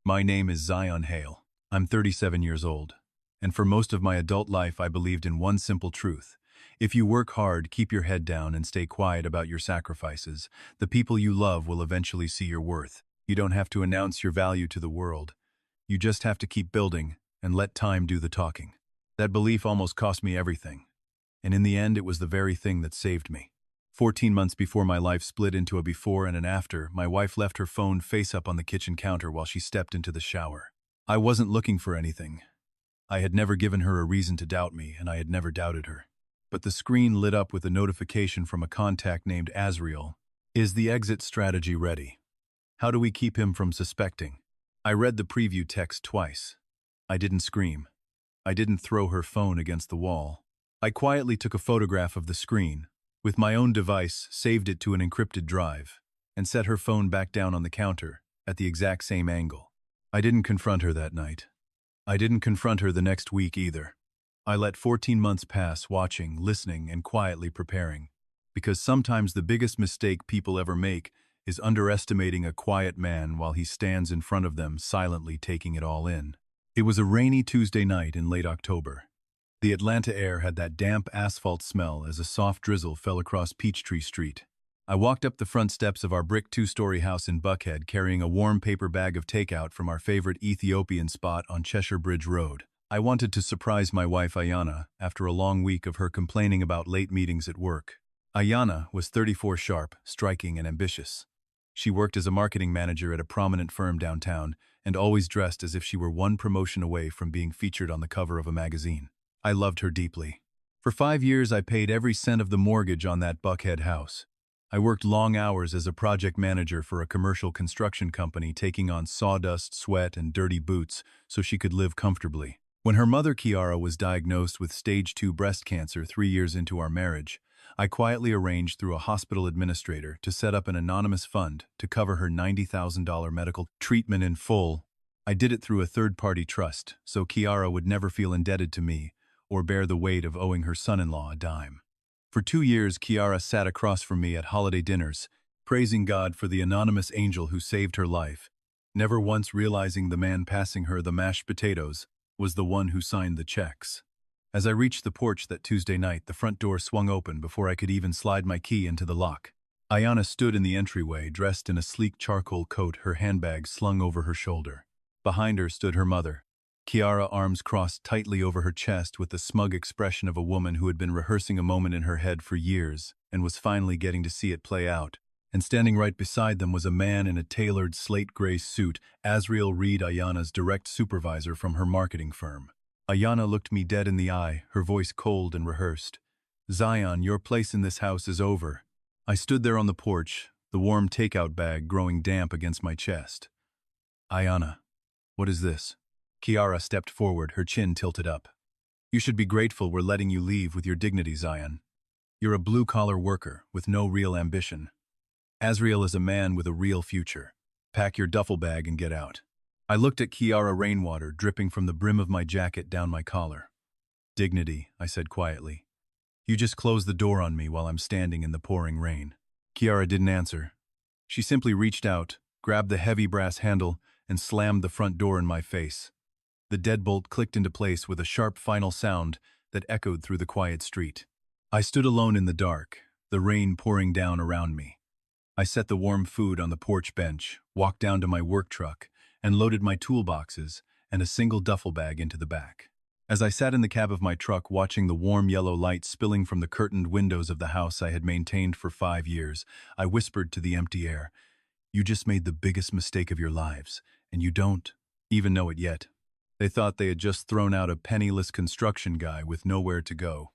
My name is Zion Hale. I'm 37 years old. And for most of my adult life, I believed in one simple truth. If you work hard, keep your head down, and stay quiet about your sacrifices, the people you love will eventually see your worth. You don't have to announce your value to the world. You just have to keep building and let time do the talking. That belief almost cost me everything. And in the end, it was the very thing that saved me. 14 months before my life split into a before and an after, my wife left her phone face up on the kitchen counter while she stepped into the shower. I wasn't looking for anything. I had never given her a reason to doubt me, and I had never doubted her. But the screen lit up with a notification from a contact named Azriel. Is the exit strategy ready? How do we keep him from suspecting? I read the preview text twice. I didn't scream. I didn't throw her phone against the wall. I quietly took a photograph of the screen, with my own device, saved it to an encrypted drive, and set her phone back down on the counter at the exact same angle. I didn't confront her that night. I didn't confront her the next week either. I let 14 months pass watching, listening, and quietly preparing, because sometimes the biggest mistake people ever make is underestimating a quiet man while he stands in front of them silently taking it all in. It was a rainy Tuesday night in late October. The Atlanta air had that damp asphalt smell as a soft drizzle fell across Peachtree Street. I walked up the front steps of our brick two-story house in Buckhead carrying a warm paper bag of takeout from our favorite Ethiopian spot on Cheshire Bridge Road. I wanted to surprise my wife Ayana after a long week of her complaining about late meetings at work. Ayana was 34 sharp, striking, and ambitious. She worked as a marketing manager at a prominent firm downtown and always dressed as if she were one promotion away from being featured on the cover of a magazine. I loved her deeply. For 5 years, I paid every cent of the mortgage on that Buckhead house. I worked long hours as a project manager for a commercial construction company, taking on sawdust, sweat, and dirty boots so she could live comfortably. When her mother, Kiara, was diagnosed with stage 2 breast cancer 3 years into our marriage, I quietly arranged through a hospital administrator to set up an anonymous fund to cover her $90,000 medical treatment in full. I did it through a third-party trust, so Kiara would never feel indebted to me or bear the weight of owing her son-in-law a dime. For 2 years, Kiara sat across from me at holiday dinners, praising God for the anonymous angel who saved her life, never once realizing the man passing her the mashed potatoes was the one who signed the checks. As I reached the porch that Tuesday night, the front door swung open before I could even slide my key into the lock. Ayana stood in the entryway, dressed in a sleek charcoal coat, her handbag slung over her shoulder. Behind her stood her mother, Kiara, arms crossed tightly over her chest with the smug expression of a woman who had been rehearsing a moment in her head for years and was finally getting to see it play out. And standing right beside them was a man in a tailored slate-gray suit, Azriel Reed, Ayana's direct supervisor from her marketing firm. Ayana looked me dead in the eye, her voice cold and rehearsed. "Zion, your place in this house is over." I stood there on the porch, the warm takeout bag growing damp against my chest. "Ayana, what is this?" Kiara stepped forward, her chin tilted up. "You should be grateful we're letting you leave with your dignity, Zion. You're a blue-collar worker with no real ambition. Azriel is a man with a real future. Pack your duffel bag and get out." I looked at Kiara, rainwater dripping from the brim of my jacket down my collar. "Dignity," I said quietly. "You just closed the door on me while I'm standing in the pouring rain." Kiara didn't answer. She simply reached out, grabbed the heavy brass handle, and slammed the front door in my face. The deadbolt clicked into place with a sharp final sound that echoed through the quiet street. I stood alone in the dark, the rain pouring down around me. I set the warm food on the porch bench, walked down to my work truck, and loaded my toolboxes and a single duffel bag into the back. As I sat in the cab of my truck watching the warm yellow light spilling from the curtained windows of the house I had maintained for 5 years, I whispered to the empty air, "You just made the biggest mistake of your lives, and you don't even know it yet." They thought they had just thrown out a penniless construction guy with nowhere to go.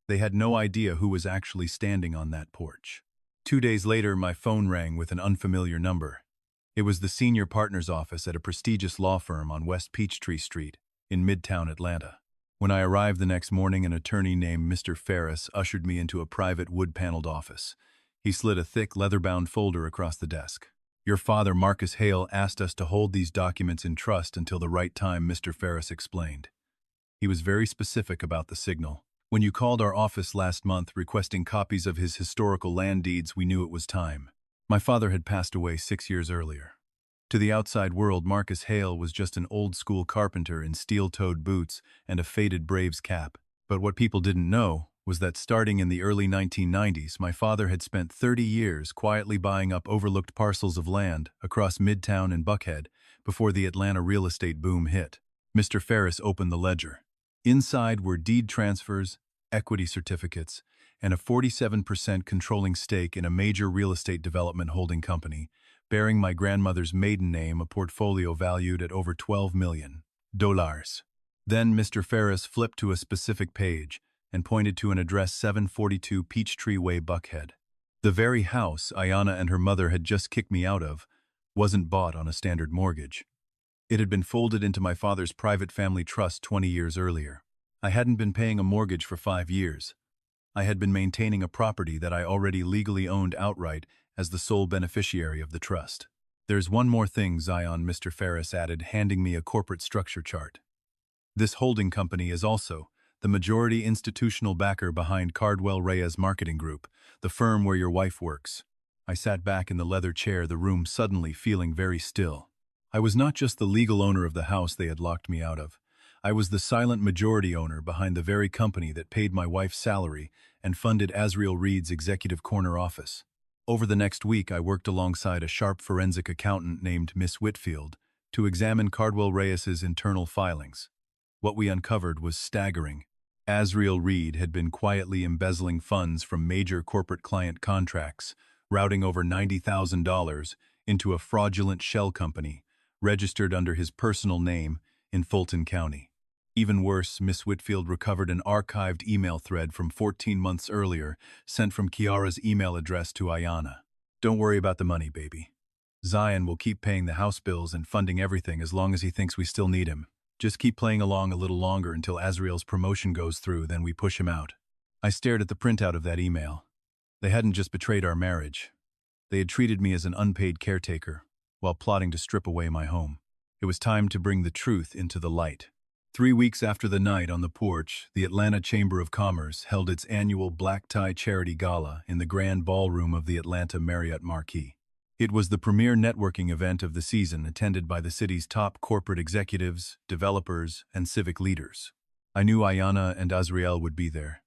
They had no idea who was actually standing on that porch. 2 days later, my phone rang with an unfamiliar number. It was the senior partner's office at a prestigious law firm on West Peachtree Street in Midtown Atlanta. When I arrived the next morning, an attorney named Mr. Ferris ushered me into a private wood-paneled office. He slid a thick, leather-bound folder across the desk. "Your father, Marcus Hale, asked us to hold these documents in trust until the right time," Mr. Ferris explained. He was very specific about the signal. "When you called our office last month requesting copies of his historical land deeds, we knew it was time." My father had passed away 6 years earlier. To the outside world, Marcus Hale was just an old-school carpenter in steel-toed boots and a faded Braves cap. But what people didn't know was that starting in the early 1990s, my father had spent 30 years quietly buying up overlooked parcels of land across Midtown and Buckhead before the Atlanta real estate boom hit. Mr. Ferris opened the ledger. Inside were deed transfers, equity certificates, and a 47% controlling stake in a major real estate development holding company, bearing my grandmother's maiden name, a portfolio valued at over $12 million. Then Mr. Ferris flipped to a specific page and pointed to an address 742 Peachtree Way, Buckhead. The very house Ayanna and her mother had just kicked me out of wasn't bought on a standard mortgage. It had been folded into my father's private family trust 20 years earlier. I hadn't been paying a mortgage for 5 years. I had been maintaining a property that I already legally owned outright as the sole beneficiary of the trust. "There's one more thing, Zion," Mr. Ferris added, handing me a corporate structure chart. "This holding company is also the majority institutional backer behind Cardwell Reyes Marketing Group, the firm where your wife works." I sat back in the leather chair, the room suddenly feeling very still. I was not just the legal owner of the house they had locked me out of. I was the silent majority owner behind the very company that paid my wife's salary and funded Azriel Reed's executive corner office. Over the next week, I worked alongside a sharp forensic accountant named Miss Whitfield to examine Cardwell Reyes's internal filings. What we uncovered was staggering. Azriel Reed had been quietly embezzling funds from major corporate client contracts, routing over $90,000 into a fraudulent shell company registered under his personal name in Fulton County. Even worse, Miss Whitfield recovered an archived email thread from 14 months earlier, sent from Kiara's email address to Ayanna. "Don't worry about the money, baby. Zion will keep paying the house bills and funding everything as long as he thinks we still need him. Just keep playing along a little longer until Azriel's promotion goes through, then we push him out." I stared at the printout of that email. They hadn't just betrayed our marriage. They had treated me as an unpaid caretaker while plotting to strip away my home. It was time to bring the truth into the light. 3 weeks after the night on the porch, the Atlanta Chamber of Commerce held its annual Black Tie Charity Gala in the grand ballroom of the Atlanta Marriott Marquis. It was the premier networking event of the season, attended by the city's top corporate executives, developers, and civic leaders. I knew Ayanna and Azriel would be there.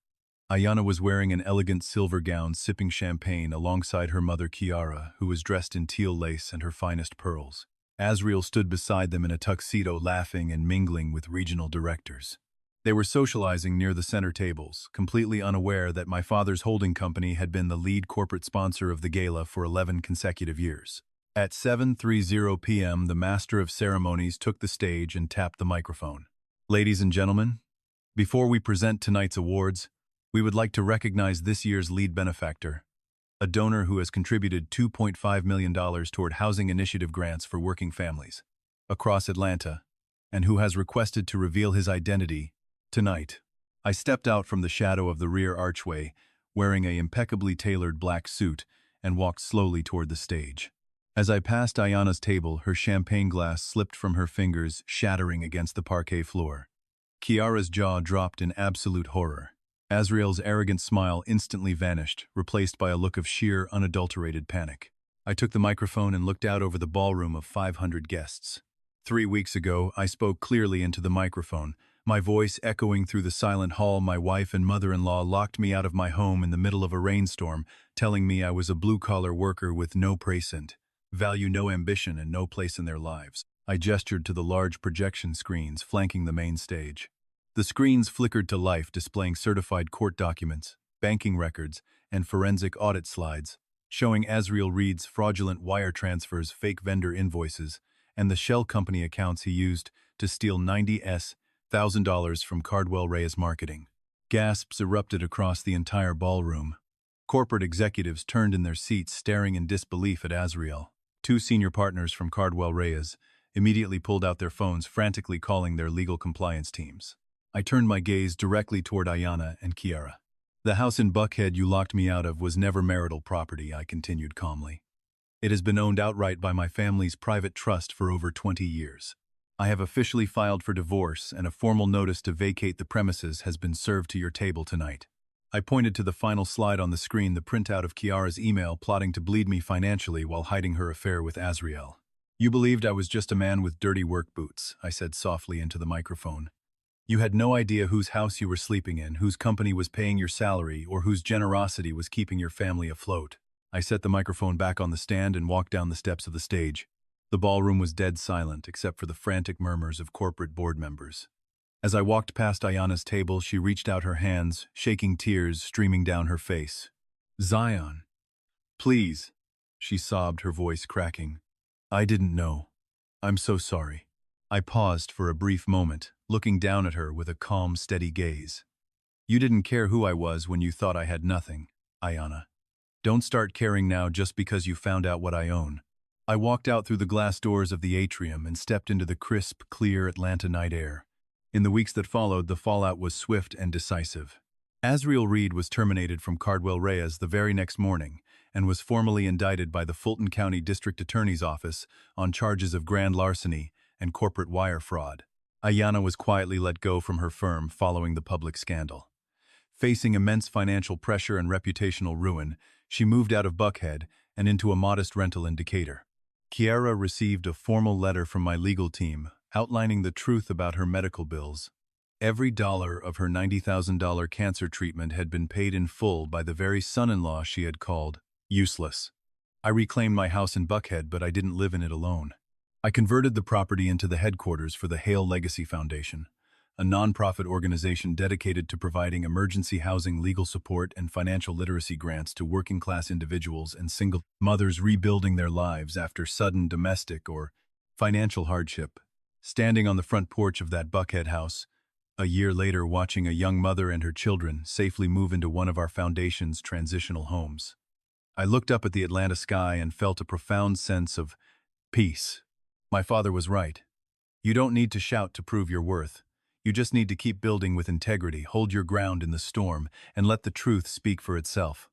Ayanna was wearing an elegant silver gown, sipping champagne alongside her mother Kiara, who was dressed in teal lace and her finest pearls. Azriel stood beside them in a tuxedo, laughing and mingling with regional directors. They were socializing near the center tables, completely unaware that my father's holding company had been the lead corporate sponsor of the gala for 11 consecutive years. At 7:30 p.m., the master of ceremonies took the stage and tapped the microphone. "Ladies and gentlemen, before we present tonight's awards, we would like to recognize this year's lead benefactor, a donor who has contributed $2.5 million toward housing initiative grants for working families across Atlanta, and who has requested to reveal his identity tonight." I stepped out from the shadow of the rear archway, wearing an impeccably tailored black suit, and walked slowly toward the stage. As I passed Ayanna's table, her champagne glass slipped from her fingers, shattering against the parquet floor. Kiara's jaw dropped in absolute horror. Azriel's arrogant smile instantly vanished, replaced by a look of sheer, unadulterated panic. I took the microphone and looked out over the ballroom of 500 guests. 3 weeks ago, I spoke clearly into the microphone, my voice echoing through the silent hall. My wife and mother-in-law locked me out of my home in the middle of a rainstorm, telling me I was a blue-collar worker with no present value, no ambition, and no place in their lives. I gestured to the large projection screens flanking the main stage. The screens flickered to life, displaying certified court documents, banking records, and forensic audit slides, showing Azriel Reed's fraudulent wire transfers, fake vendor invoices, and the shell company accounts he used to steal $90,000 from Cardwell Reyes Marketing. Gasps erupted across the entire ballroom. Corporate executives turned in their seats, staring in disbelief at Azriel. 2 senior partners from Cardwell Reyes immediately pulled out their phones, frantically calling their legal compliance teams. I turned my gaze directly toward Ayanna and Kiara. "The house in Buckhead you locked me out of was never marital property," I continued calmly. "It has been owned outright by my family's private trust for over 20 years. I have officially filed for divorce, and a formal notice to vacate the premises has been served to your table tonight." I pointed to the final slide on the screen, the printout of Kiara's email plotting to bleed me financially while hiding her affair with Azriel. You believed I was just a man with dirty work boots, I said softly into the microphone. You had no idea whose house you were sleeping in, whose company was paying your salary, or whose generosity was keeping your family afloat. I set the microphone back on the stand and walked down the steps of the stage. The ballroom was dead silent, except for the frantic murmurs of corporate board members. As I walked past Ayana's table, she reached out her hands, shaking tears streaming down her face. Zion. Please, she sobbed, her voice cracking. I didn't know. I'm so sorry. I paused for a brief moment, looking down at her with a calm, steady gaze. You didn't care who I was when you thought I had nothing, Ayana. Don't start caring now just because you found out what I own. I walked out through the glass doors of the atrium and stepped into the crisp, clear Atlanta night air. In the weeks that followed, the fallout was swift and decisive. Asriel Reed was terminated from Cardwell Reyes the very next morning and was formally indicted by the Fulton County District Attorney's Office on charges of grand larceny and corporate wire fraud. Ayana was quietly let go from her firm following the public scandal. Facing immense financial pressure and reputational ruin, she moved out of Buckhead and into a modest rental in Decatur. Kiara received a formal letter from my legal team outlining the truth about her medical bills. Every dollar of her $90,000 cancer treatment had been paid in full by the very son-in-law she had called useless. I reclaimed my house in Buckhead, but I didn't live in it alone. I converted the property into the headquarters for the Hale Legacy Foundation, a nonprofit organization dedicated to providing emergency housing, legal support, and financial literacy grants to working-class individuals and single mothers rebuilding their lives after sudden domestic or financial hardship. Standing on the front porch of that Buckhead house, a year later watching a young mother and her children safely move into one of our foundation's transitional homes, I looked up at the Atlanta sky and felt a profound sense of peace. My father was right. You don't need to shout to prove your worth. You just need to keep building with integrity, hold your ground in the storm, and let the truth speak for itself.